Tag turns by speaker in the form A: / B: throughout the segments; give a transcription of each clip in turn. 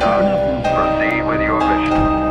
A: Loadout. Proceed with your mission.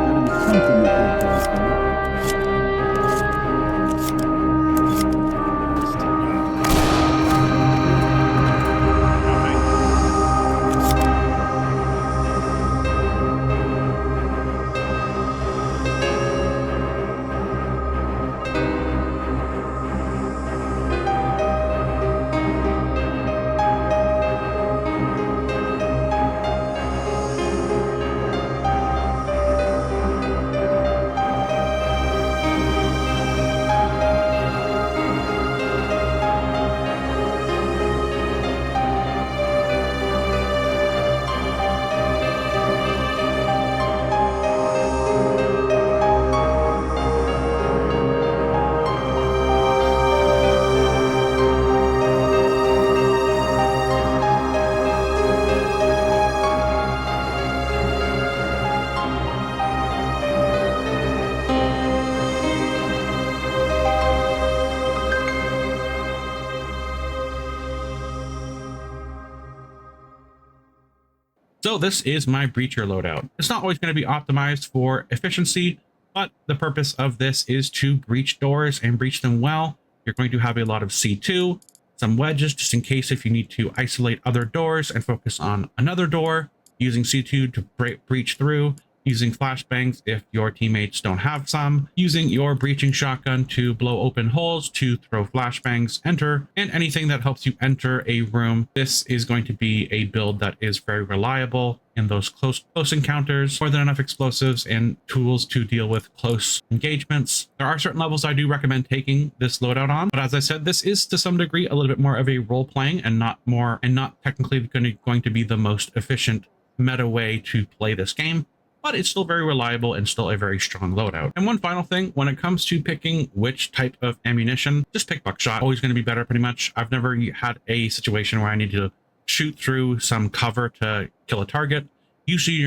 B: So this is my breacher loadout. It's not always going to be optimized for efficiency, but the purpose of this is to breach doors and breach them well. You're going to have a lot of C2, some wedges, just in case if you need to isolate other doors and focus on another door, using C2 to breach through, using flashbangs if your teammates don't have some, using your breaching shotgun to blow open holes, to throw flashbangs, enter, and anything that helps you enter a room. This is going to be a build that is very reliable in those close encounters, more than enough explosives and tools to deal with close engagements. There are certain levels I do recommend taking this loadout on, but as I said, this is to some degree a little bit more of a role playing and not technically going to be the most efficient meta way to play this game. But it's still very reliable and still a very strong loadout. And one final thing, when it comes to picking which type of ammunition, just pick buckshot. Always going to be better pretty much. I've never had a situation where I need to shoot through some cover to kill a target. Usually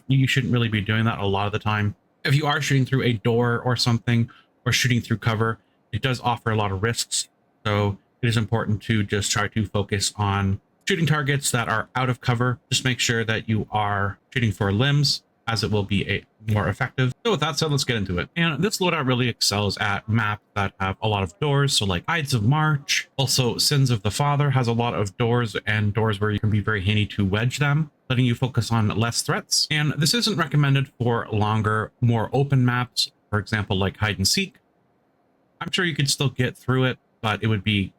B: you shouldn't really be doing that a lot of the time. If you are shooting through a door or something, or shooting through cover, it does offer a lot of risks. So it is important to just try to focus on shooting targets that are out of cover. Just make sure that you are shooting for limbs, as it will be more effective. So with that said, let's get into it. And this loadout really excels at maps that have a lot of doors. So like Ides of March, also Sins of the Father has a lot of doors, and doors where you can be very handy to wedge them, letting you focus on less threats. And this isn't recommended for longer, more open maps, for example, like hide and seek. I'm sure you could still get through it, but it wouldn't be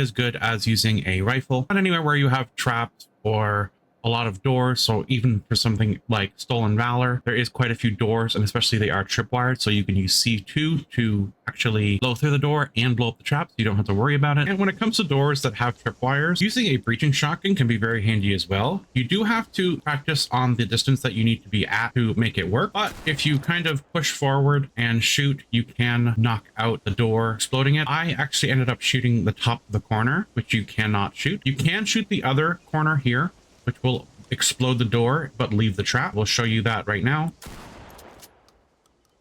B: as good as using a rifle. But anywhere where you have traps or a lot of doors, so even for something like Stolen Valor, there is quite a few doors, and especially they are tripwired, so you can use C2 to actually blow through the door and blow up the trap, so you don't have to worry about it. And when it comes to doors that have tripwires, using a breaching shotgun can be very handy as well. You do have to practice on the distance that you need to be at to make it work, but if you kind of push forward and shoot, you can knock out the door, exploding it. I actually ended up shooting the top of the corner, which you cannot shoot. You can shoot the other corner here, which will explode the door but leave the trap. We'll show you that right now.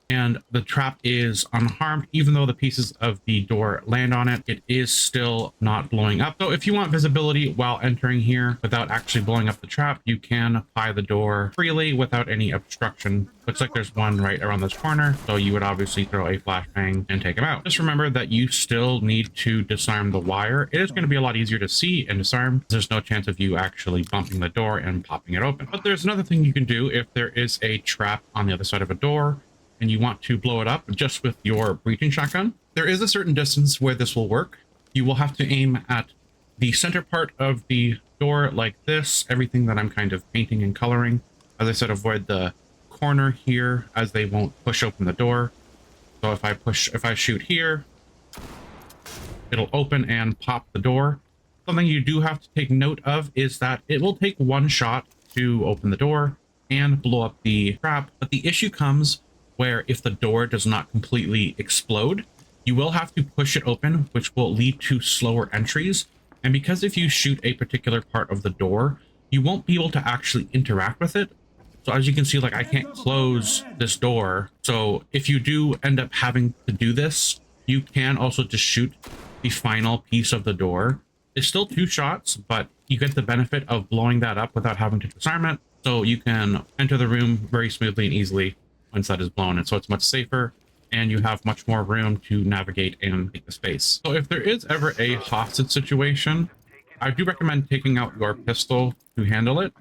B: And the trap is unharmed. Even though the pieces of the door land on it, it is still not blowing up. So if you want visibility while entering here without actually blowing up the trap, you can apply the door freely without any obstruction. Looks like there's one right around this corner, so you would obviously throw a flashbang and take him out. Just remember that you still need to disarm the wire. It is going to be a lot easier to see and disarm. There's no chance of you actually bumping the door and popping it open. But there's another thing you can do if there is a trap on the other side of a door and you want to blow it up just with your breaching shotgun. There is a certain distance where this will work. You will have to aim at the center part of the door like this, everything that I'm kind of painting and coloring. As I said, avoid the corner here as they won't push open the door. So if I shoot here, it'll open and pop the door. Something you do have to take note of is that it will take one shot to open the door and blow up the trap. But the issue comes where if the door does not completely explode, you will have to push it open, which will lead to slower entries. And because if you shoot a particular part of the door, you won't be able to actually interact with it. So as you can see, like I can't close this door. So if you do end up having to do this, you can also just shoot the final piece of the door. It's still 2 shots, but you get the benefit of blowing that up without having to disarm it. So you can enter the room very smoothly and easily once that is blown. And so it's much safer and you have much more room to navigate and take the space. So if there is ever a hostage situation, I do recommend taking out your pistol to handle it.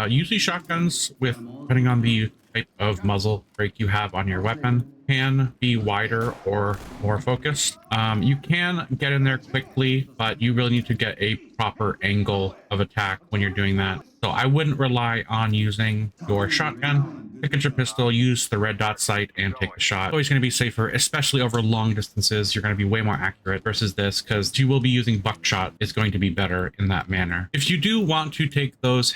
B: Usually shotguns, with depending on the type of muzzle brake you have on your weapon, can be wider or more focused. You can get in there quickly, but you really need to get a proper angle of attack when you're doing that. So I wouldn't rely on using your shotgun. Pick at your pistol, use the red dot sight, and take the shot. Always going to be safer, especially over long distances. You're going to be way more accurate versus this, because you will be using buckshot. It's going to be better in that manner. If you do want to take those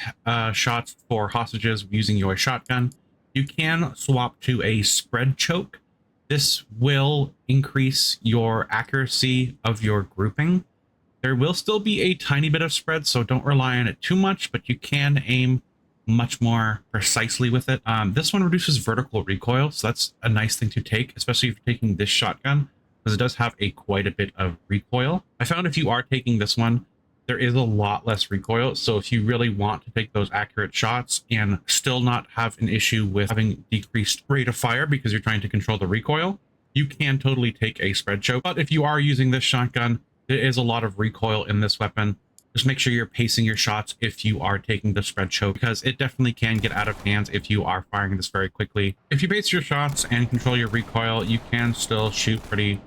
B: shots for hostages using your shotgun, you can swap to a spread choke. This will increase your accuracy of your grouping. There will still be a tiny bit of spread, so don't rely on it too much, but you can aim much more precisely with it. This one reduces vertical recoil, so that's a nice thing to take, especially if you're taking this shotgun, because it does have quite a bit of recoil. I found if you are taking this one, there is a lot less recoil, so if you really want to take those accurate shots and still not have an issue with having decreased rate of fire because you're trying to control the recoil, you can totally take a spread choke. But if you are using this shotgun, there is a lot of recoil in this weapon. Just make sure you're pacing your shots if you are taking the spread choke, because it definitely can get out of hands if you are firing this very quickly. If you pace your shots and control your recoil, you can still shoot pretty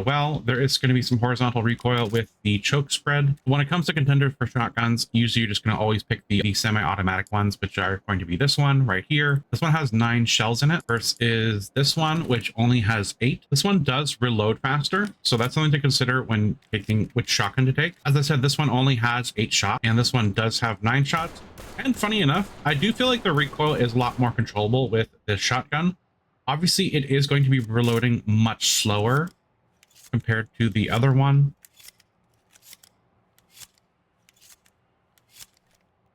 B: well. There is going to be some horizontal recoil with the choke spread. When it comes to contenders for shotguns, usually you're just going to always pick the semi-automatic ones, which are going to be this one right here. This one has 9 shells in it versus this one, which only has 8. This one does reload faster, so that's something to consider when picking which shotgun to take. As I said, this one only has 8 shots, and this one does have 9 shots. And funny enough, I do feel like the recoil is a lot more controllable with this shotgun. Obviously, it is going to be reloading much slower compared to the other one,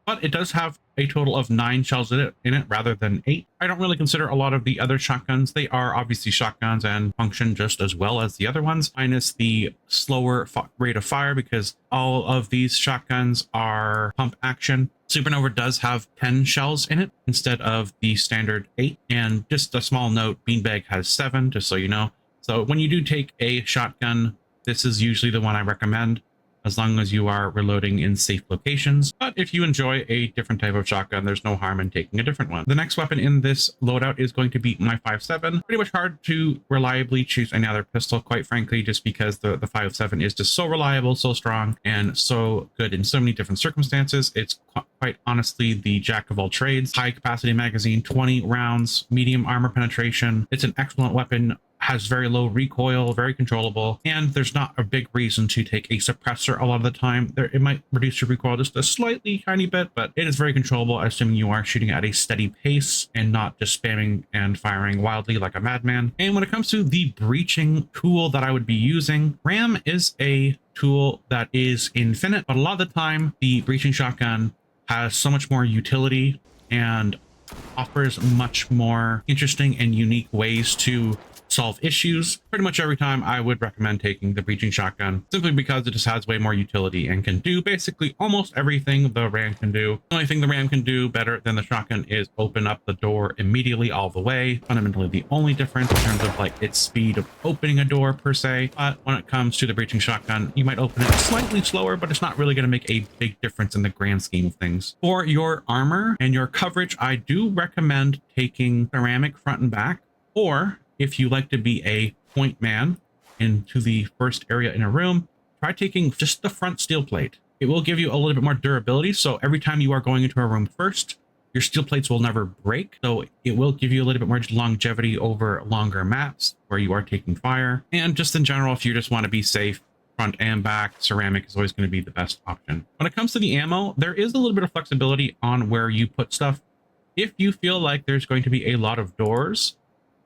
B: but it does have a total of 9 shells in it rather than 8. I don't really consider a lot of the other shotguns. They are obviously shotguns and function just as well as the other ones, minus the slower rate of fire, because all of these shotguns are pump action. Supernova does have 10 shells in it instead of the standard 8. And just a small note, Beanbag has 7, just so you know. So when you do take a shotgun, this is usually the one I recommend, as long as you are reloading in safe locations. But if you enjoy a different type of shotgun, there's no harm in taking a different one. The next weapon in this loadout is going to be my 5.7. Pretty much hard to reliably choose any other pistol, quite frankly, just because the 5.7 is just so reliable, so strong, and so good in so many different circumstances. It's quite honestly the jack of all trades. High capacity magazine, 20 rounds, medium armor penetration. It's an excellent weapon, has very low recoil, very controllable, and there's not a big reason to take a suppressor a lot of the time. It might reduce your recoil just a slightly tiny bit, but it is very controllable, assuming you are shooting at a steady pace and not just spamming and firing wildly like a madman. And when it comes to the breaching tool that I would be using, RAM is a tool that is infinite, but a lot of the time the breaching shotgun has so much more utility and offers much more interesting and unique ways to solve issues. Pretty much every time I would recommend taking the breaching shotgun, simply because it just has way more utility and can do basically almost everything the RAM can do. The only thing the RAM can do better than the shotgun is open up the door immediately all the way. Fundamentally the only difference in terms of like its speed of opening a door per se. But when it comes to the breaching shotgun, you might open it slightly slower, but it's not really going to make a big difference in the grand scheme of things. For your armor and your coverage, I do recommend taking ceramic front and back, or if you like to be a point man into the first area in a room, try taking just the front steel plate. It will give you a little bit more durability, so every time you are going into a room first, your steel plates will never break, so it will give you a little bit more longevity over longer maps where you are taking fire. And just in general, if you just want to be safe, front and back, ceramic is always going to be the best option. When it comes to the ammo, there is a little bit of flexibility on where you put stuff. If you feel like there's going to be a lot of doors,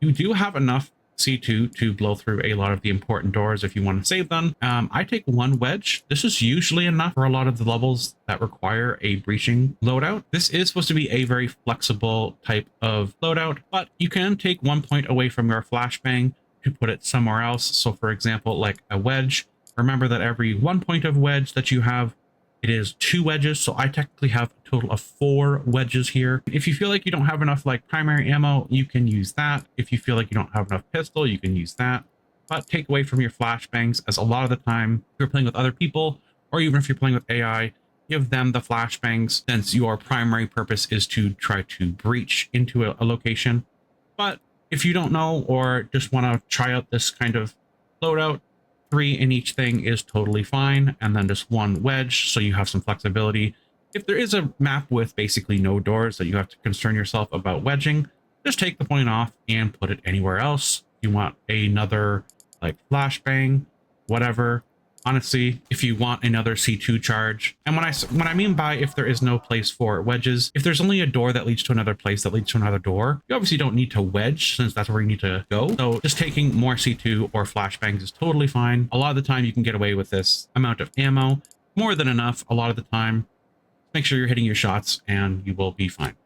B: you do have enough C2 to blow through a lot of the important doors if you want to save them. I take 1 wedge. This is usually enough for a lot of the levels that require a breaching loadout. This is supposed to be a very flexible type of loadout, but you can take 1 point away from your flashbang to put it somewhere else. So for example, like a wedge, remember that every 1 point of wedge that you have It is 2 wedges, so I technically have a total of 4 wedges here. If you feel like you don't have enough like primary ammo, you can use that. If you feel like you don't have enough pistol, you can use that. But take away from your flashbangs, as a lot of the time if you're playing with other people, or even if you're playing with AI, give them the flashbangs, since your primary purpose is to try to breach into a location. But if you don't know, or just want to try out this kind of loadout, 3 in each thing is totally fine, and then just 1 wedge, so you have some flexibility. If there is a map with basically no doors that you have to concern yourself about wedging, just take the point off and put it anywhere else. You want another like flashbang, whatever. Honestly, if you want another C2 charge, and when I mean by if there is no place for wedges, if there's only a door that leads to another place that leads to another door, you obviously don't need to wedge, since that's where you need to go. So just taking more C2 or flashbangs is totally fine. A lot of the time you can get away with this amount of ammo, more than enough a lot of the time. Make sure you're hitting your shots and you will be fine.